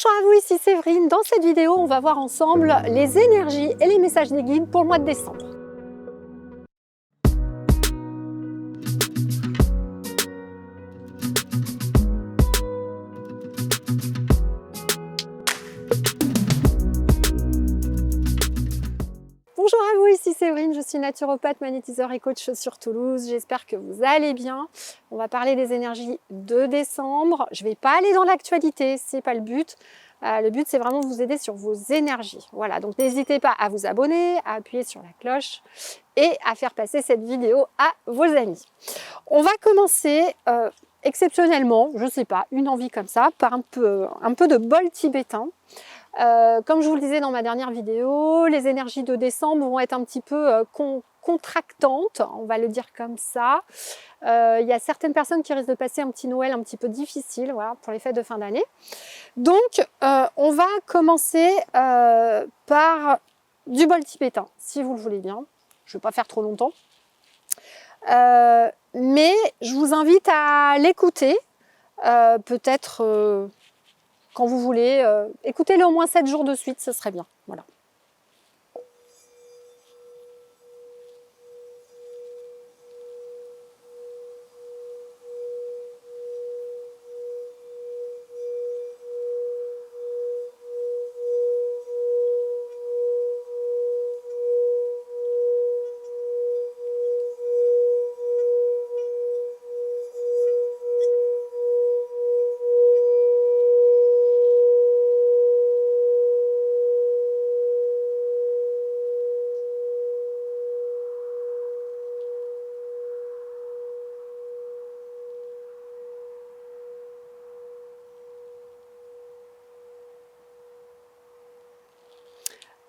Bonjour à vous, ici Séverine. Dans cette vidéo, on va voir ensemble les énergies et les messages des guides pour le mois de décembre. Bonjour à vous, ici Séverine, je suis naturopathe, magnétiseur et coach sur Toulouse. J'espère que vous allez bien. On va parler des énergies de décembre. Je ne vais pas aller dans l'actualité, ce n'est pas le but. Le but, c'est vraiment de vous aider sur vos énergies. Voilà, donc n'hésitez pas à vous abonner, à appuyer sur la cloche et à faire passer cette vidéo à vos amis. On va commencer exceptionnellement, je ne sais pas, une envie comme ça, par un peu de bol tibétain. Comme je vous le disais dans ma dernière vidéo, les énergies de décembre vont être un petit peu contractantes, on va le dire comme ça. Il y a certaines personnes qui risquent de passer un petit Noël un petit peu difficile, voilà, pour les fêtes de fin d'année. Donc, on va commencer par du bol tibétain, si vous le voulez bien. Je ne vais pas faire trop longtemps. Mais je vous invite à l'écouter, peut-être quand vous voulez. Écoutez-le au moins 7 jours de suite, ce serait bien. Voilà.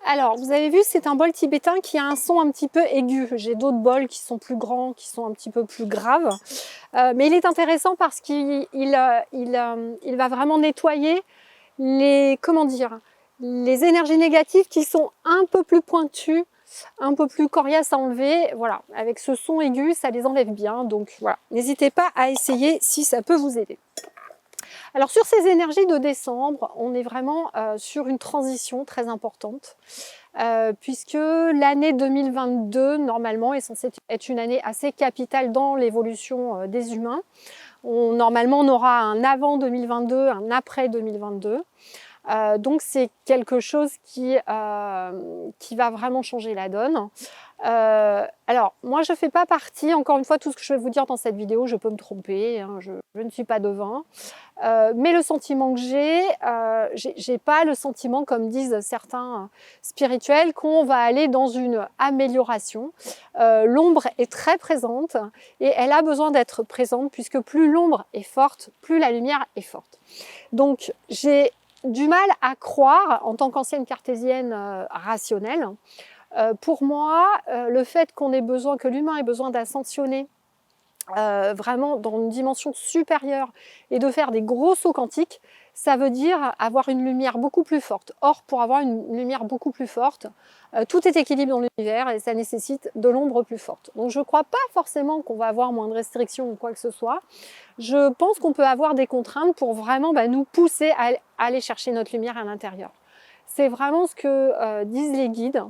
Alors, vous avez vu, c'est un bol tibétain qui a un son un petit peu aigu. J'ai d'autres bols qui sont plus grands, qui sont un petit peu plus graves. Mais il est intéressant parce qu'il va vraiment nettoyer les énergies négatives qui sont un peu plus pointues, un peu plus coriaces à enlever. Voilà, avec ce son aigu, ça les enlève bien. Donc voilà, n'hésitez pas à essayer si ça peut vous aider. Alors sur ces énergies de décembre, on est vraiment sur une transition très importante puisque l'année 2022 normalement est censée être une année assez capitale dans l'évolution des humains. Normalement on aura un avant 2022, un après 2022. Donc c'est quelque chose qui va vraiment changer la donne. Alors moi je ne fais pas partie, encore une fois, tout ce que je vais vous dire dans cette vidéo, je peux me tromper, hein, je ne suis pas devin. Mais le sentiment que j'ai pas le sentiment, comme disent certains spirituels, qu'on va aller dans une amélioration. L'ombre est très présente et elle a besoin d'être présente puisque plus l'ombre est forte, plus la lumière est forte. Donc j'ai du mal à croire, en tant qu'ancienne cartésienne rationnelle, pour moi, le fait que l'humain ait besoin d'ascensionner vraiment dans une dimension supérieure et de faire des gros sauts quantiques, ça veut dire avoir une lumière beaucoup plus forte. Or, pour avoir une lumière beaucoup plus forte, tout est équilibre dans l'univers et ça nécessite de l'ombre plus forte. Donc je ne crois pas forcément qu'on va avoir moins de restrictions ou quoi que ce soit. Je pense qu'on peut avoir des contraintes pour vraiment nous pousser à aller chercher notre lumière à l'intérieur. C'est vraiment ce que disent les guides.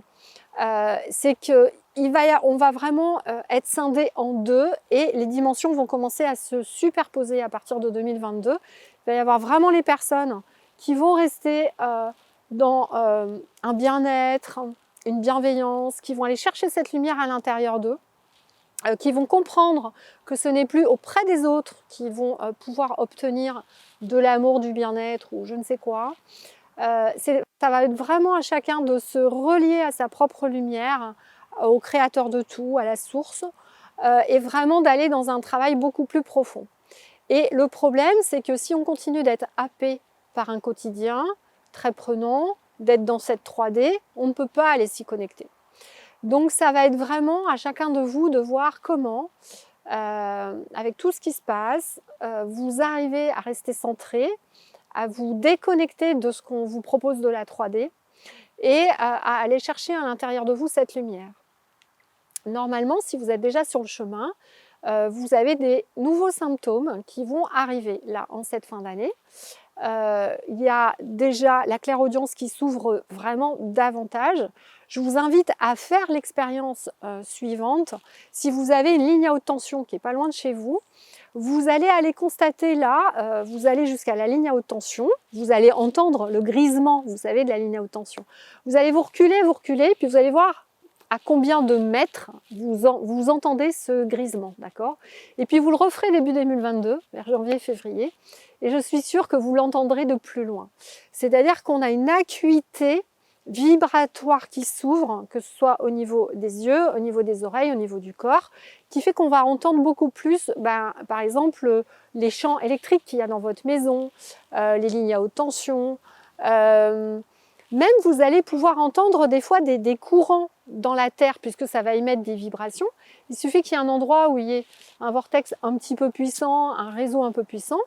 C'est qu'on va vraiment être scindé en deux et les dimensions vont commencer à se superposer à partir de 2022. Il va y avoir vraiment les personnes qui vont rester dans un bien-être, une bienveillance, qui vont aller chercher cette lumière à l'intérieur d'eux, qui vont comprendre que ce n'est plus auprès des autres qui vont pouvoir obtenir de l'amour, du bien-être ou je ne sais quoi. Ça va être vraiment à chacun de se relier à sa propre lumière, au créateur de tout, à la source, et vraiment d'aller dans un travail beaucoup plus profond. Et le problème, c'est que si on continue d'être happé par un quotidien très prenant, d'être dans cette 3D, on ne peut pas aller s'y connecter. Donc ça va être vraiment à chacun de vous de voir comment, avec tout ce qui se passe, vous arrivez à rester centré, à vous déconnecter de ce qu'on vous propose de la 3D et à aller chercher à l'intérieur de vous cette lumière. Normalement, si vous êtes déjà sur le chemin, vous avez des nouveaux symptômes qui vont arriver là en cette fin d'année. il y a déjà la clairaudience qui s'ouvre vraiment davantage. Je vous invite à faire l'expérience suivante. Si vous avez une ligne à haute tension qui n'est pas loin de chez vous, vous allez aller constater là, vous allez jusqu'à la ligne à haute tension, vous allez entendre le grisement, vous savez, de la ligne à haute tension. Vous allez vous reculer, puis vous allez voir à combien de mètres vous entendez ce grisement, d'accord? Et puis vous le referez début 2022, vers janvier-février, et je suis sûre que vous l'entendrez de plus loin. C'est-à-dire qu'on a une acuité vibratoire qui s'ouvre, que ce soit au niveau des yeux, au niveau des oreilles, au niveau du corps, qui fait qu'on va entendre beaucoup plus, par exemple, les champs électriques qu'il y a dans votre maison, les lignes à haute tension. Même vous allez pouvoir entendre des fois des courants dans la terre, puisque ça va émettre des vibrations. Il suffit qu'il y ait un endroit où il y ait un vortex un petit peu puissant, un réseau un peu puissant,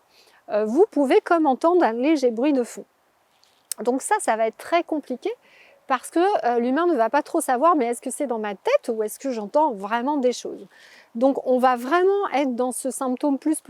vous pouvez comme entendre un léger bruit de fond. Donc ça va être très compliqué parce que l'humain ne va pas trop savoir, mais est-ce que c'est dans ma tête ou est-ce que j'entends vraiment des choses? Donc on va vraiment être dans ce symptôme plus,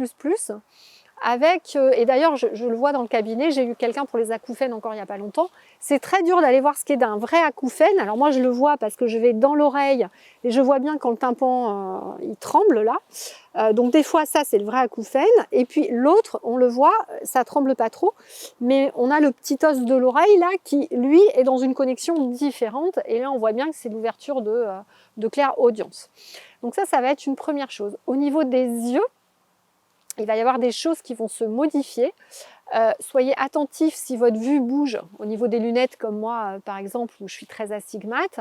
avec, et d'ailleurs je le vois dans le cabinet, j'ai eu quelqu'un pour les acouphènes encore il n'y a pas longtemps. C'est très dur d'aller voir ce qu'est d'un vrai acouphène. Alors moi je le vois parce que je vais dans l'oreille et je vois bien quand le tympan il tremble là. Donc des fois ça c'est le vrai acouphène. Et puis l'autre on le voit, ça tremble pas trop, mais on a le petit os de l'oreille là qui lui est dans une connexion différente. Et là on voit bien que c'est l'ouverture de clairaudience. Donc ça va être une première chose. Au niveau des yeux, il va y avoir des choses qui vont se modifier. Soyez attentifs si votre vue bouge au niveau des lunettes, comme moi par exemple, où je suis très astigmate.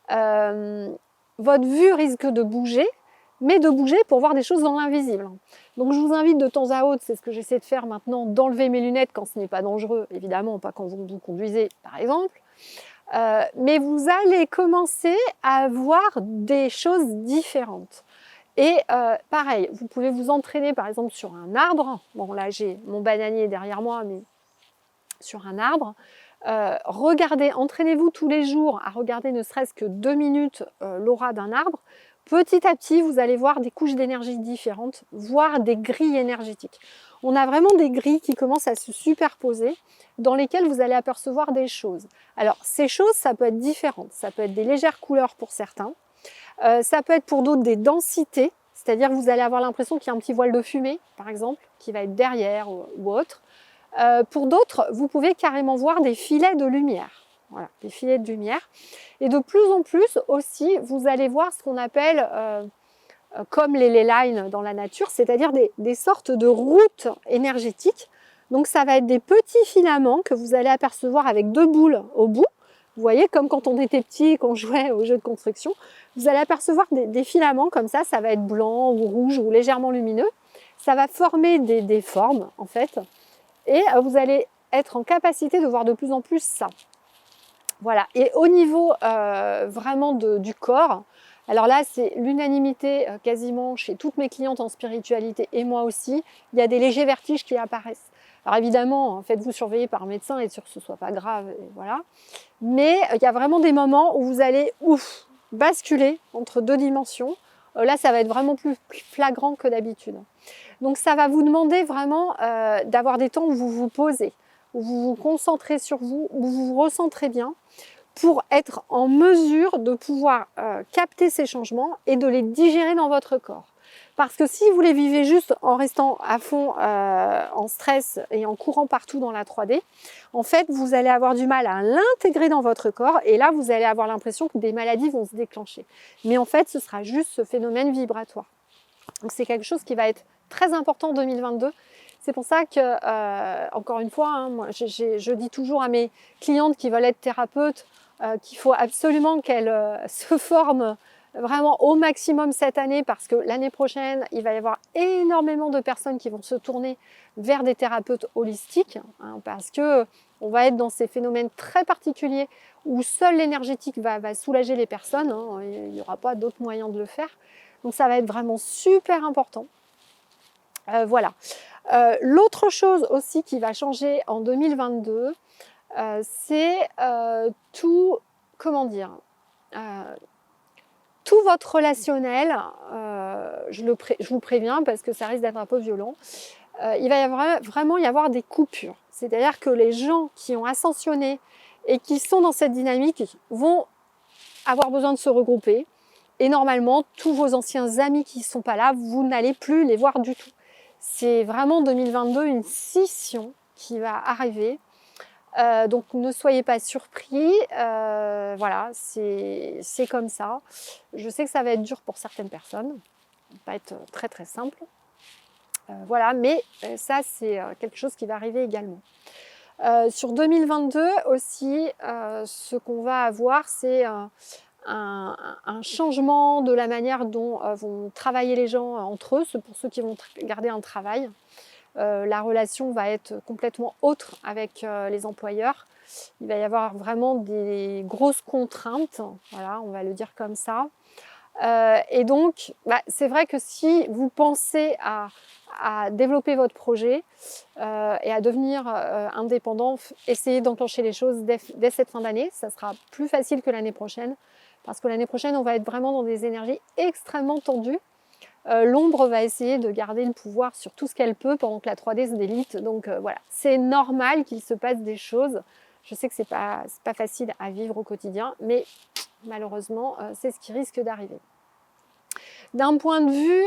Votre vue risque de bouger, mais de bouger pour voir des choses dans l'invisible. Donc je vous invite de temps à autre, c'est ce que j'essaie de faire maintenant, d'enlever mes lunettes quand ce n'est pas dangereux, évidemment, pas quand vous conduisez par exemple. Mais vous allez commencer à voir des choses différentes. Et pareil, vous pouvez vous entraîner par exemple sur un arbre. Bon là j'ai mon bananier derrière moi, mais sur un arbre. Regardez, entraînez-vous tous les jours à regarder ne serait-ce que 2 minutes l'aura d'un arbre. Petit à petit, vous allez voir des couches d'énergie différentes, voire des grilles énergétiques. On a vraiment des grilles qui commencent à se superposer, dans lesquelles vous allez apercevoir des choses. Alors ces choses, ça peut être différent. Ça peut être des légères couleurs pour certains. Ça peut être pour d'autres des densités, c'est-à-dire que vous allez avoir l'impression qu'il y a un petit voile de fumée, par exemple, qui va être derrière ou autre. Pour d'autres, vous pouvez carrément voir des filets de lumière. Voilà, des filets de lumière. Et de plus en plus aussi, vous allez voir ce qu'on appelle, comme les ley lines dans la nature, c'est-à-dire des sortes de routes énergétiques. Donc ça va être des petits filaments que vous allez apercevoir avec 2 boules au bout. Vous voyez, comme quand on était petit et qu'on jouait aux jeux de construction, vous allez apercevoir des filaments comme ça va être blanc ou rouge ou légèrement lumineux. Ça va former des formes en fait, et vous allez être en capacité de voir de plus en plus ça. Voilà, et au niveau vraiment du corps, alors là c'est l'unanimité quasiment chez toutes mes clientes en spiritualité et moi aussi, il y a des légers vertiges qui apparaissent. Alors évidemment, faites-vous surveiller par un médecin et être sûr que ce ne soit pas grave, et voilà. Mais il y a vraiment des moments où vous allez basculer entre 2 dimensions. Là, ça va être vraiment plus flagrant que d'habitude. Donc ça va vous demander vraiment d'avoir des temps où vous vous posez, où vous vous concentrez sur vous, où vous vous recentrez bien, pour être en mesure de pouvoir capter ces changements et de les digérer dans votre corps. Parce que si vous les vivez juste en restant à fond en stress et en courant partout dans la 3D, en fait, vous allez avoir du mal à l'intégrer dans votre corps et là, vous allez avoir l'impression que des maladies vont se déclencher. Mais en fait, ce sera juste ce phénomène vibratoire. Donc, c'est quelque chose qui va être très important en 2022. C'est pour ça que, encore une fois, hein, moi, je dis toujours à mes clientes qui veulent être thérapeutes qu'il faut absolument qu'elles se forment vraiment au maximum cette année parce que l'année prochaine, il va y avoir énormément de personnes qui vont se tourner vers des thérapeutes holistiques hein, parce que on va être dans ces phénomènes très particuliers où seul l'énergétique va soulager les personnes. Hein, il n'y aura pas d'autres moyens de le faire. Donc ça va être vraiment super important. Voilà. L'autre chose aussi qui va changer en 2022, c'est tout, comment dire, tout votre relationnel, je vous préviens parce que ça risque d'être un peu violent, il va vraiment y avoir des coupures. C'est-à-dire que les gens qui ont ascensionné et qui sont dans cette dynamique vont avoir besoin de se regrouper. Et normalement, tous vos anciens amis qui ne sont pas là, vous n'allez plus les voir du tout. C'est vraiment 2022 une scission qui va arriver. Donc ne soyez pas surpris. Voilà, c'est comme ça. Je sais que ça va être dur pour certaines personnes. Ça va pas être très très simple. Voilà, mais ça c'est quelque chose qui va arriver également. Sur 2022 aussi, ce qu'on va avoir, c'est un changement de la manière dont vont travailler les gens entre eux, pour ceux qui vont garder un travail. La relation va être complètement autre avec les employeurs. Il va y avoir vraiment des grosses contraintes, voilà, on va le dire comme ça. Et donc, c'est vrai que si vous pensez à développer votre projet et à devenir indépendant, essayez d'enclencher les choses dès cette fin d'année. Ça sera plus facile que l'année prochaine, parce que l'année prochaine, on va être vraiment dans des énergies extrêmement tendues. L'ombre va essayer de garder le pouvoir sur tout ce qu'elle peut pendant que la 3D se délite. Donc voilà, c'est normal qu'il se passe des choses. Je sais que c'est pas facile à vivre au quotidien, mais malheureusement, c'est ce qui risque d'arriver. D'un point de vue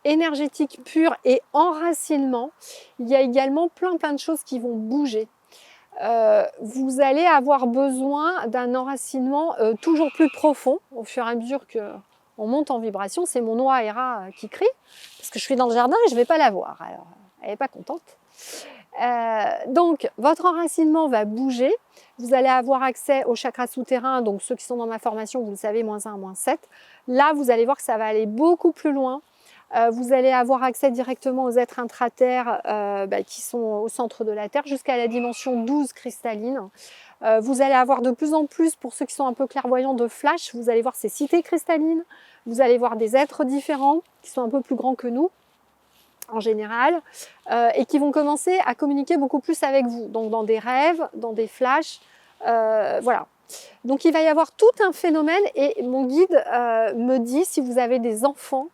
énergétique pur et enracinement, il y a également plein de choses qui vont bouger. Vous allez avoir besoin d'un enracinement toujours plus profond au fur et à mesure qu'on monte en vibration. C'est mon oie Hera qui crie, parce que je suis dans le jardin et je ne vais pas la voir. Alors, elle n'est pas contente. Donc, votre enracinement va bouger. Vous allez avoir accès au chakra souterrain. Donc, ceux qui sont dans ma formation, vous le savez, -1, -7. Là, vous allez voir que ça va aller beaucoup plus loin. Vous allez avoir accès directement aux êtres intraterres qui sont au centre de la Terre, jusqu'à la dimension 12 cristalline. Vous allez avoir de plus en plus, pour ceux qui sont un peu clairvoyants, de flash. Vous allez voir ces cités cristallines. Vous allez voir des êtres différents qui sont un peu plus grands que nous, en général, et qui vont commencer à communiquer beaucoup plus avec vous. Donc dans des rêves, dans des flashs, voilà. Donc il va y avoir tout un phénomène, et mon guide me dit, si vous avez des enfants,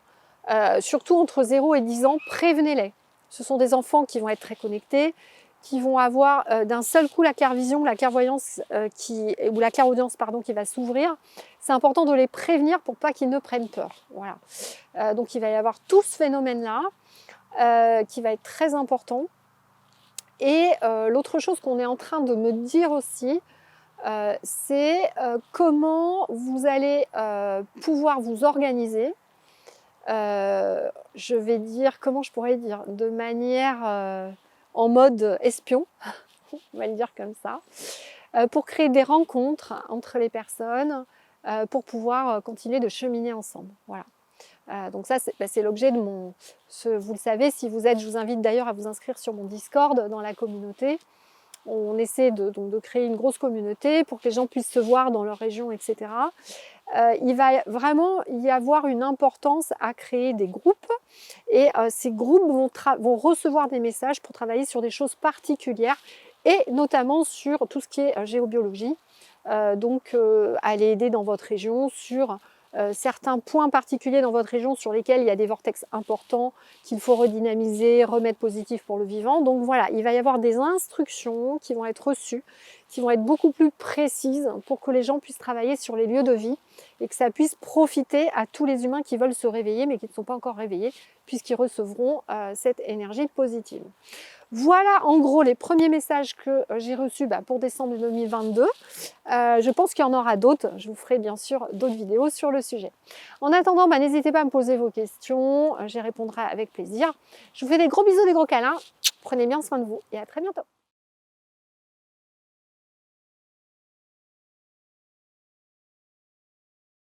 surtout entre 0 et 10 ans, prévenez-les. Ce sont des enfants qui vont être très connectés, qui vont avoir d'un seul coup la clairvision, la clairvoyance ou la clairaudience qui va s'ouvrir. C'est important de les prévenir pour pas qu'ils ne prennent peur. Voilà. Donc il va y avoir tout ce phénomène-là qui va être très important. Et l'autre chose qu'on est en train de me dire aussi, c'est comment vous allez pouvoir vous organiser. Je vais dire, comment je pourrais dire, de manière en mode espion, on va le dire comme ça, pour créer des rencontres entre les personnes, pour pouvoir continuer de cheminer ensemble. Voilà. Donc ça, c'est l'objet de vous le savez, si vous êtes, je vous invite d'ailleurs à vous inscrire sur mon Discord dans la communauté. On essaie de créer une grosse communauté pour que les gens puissent se voir dans leur région, etc. Il va vraiment y avoir une importance à créer des groupes, et ces groupes vont recevoir des messages pour travailler sur des choses particulières, et notamment sur tout ce qui est géobiologie. Donc aller aider dans votre région sur certains points particuliers dans votre région sur lesquels il y a des vortex importants qu'il faut redynamiser, remettre positif pour le vivant. Donc voilà, il va y avoir des instructions qui vont être reçues, qui vont être beaucoup plus précises pour que les gens puissent travailler sur les lieux de vie et que ça puisse profiter à tous les humains qui veulent se réveiller mais qui ne sont pas encore réveillés, puisqu'ils recevront cette énergie positive. Voilà en gros les premiers messages que j'ai reçus pour décembre 2022. Je pense qu'il y en aura d'autres. Je vous ferai bien sûr d'autres vidéos sur le sujet. En attendant, n'hésitez pas à me poser vos questions. J'y répondrai avec plaisir. Je vous fais des gros bisous, des gros câlins. Prenez bien soin de vous et à très bientôt.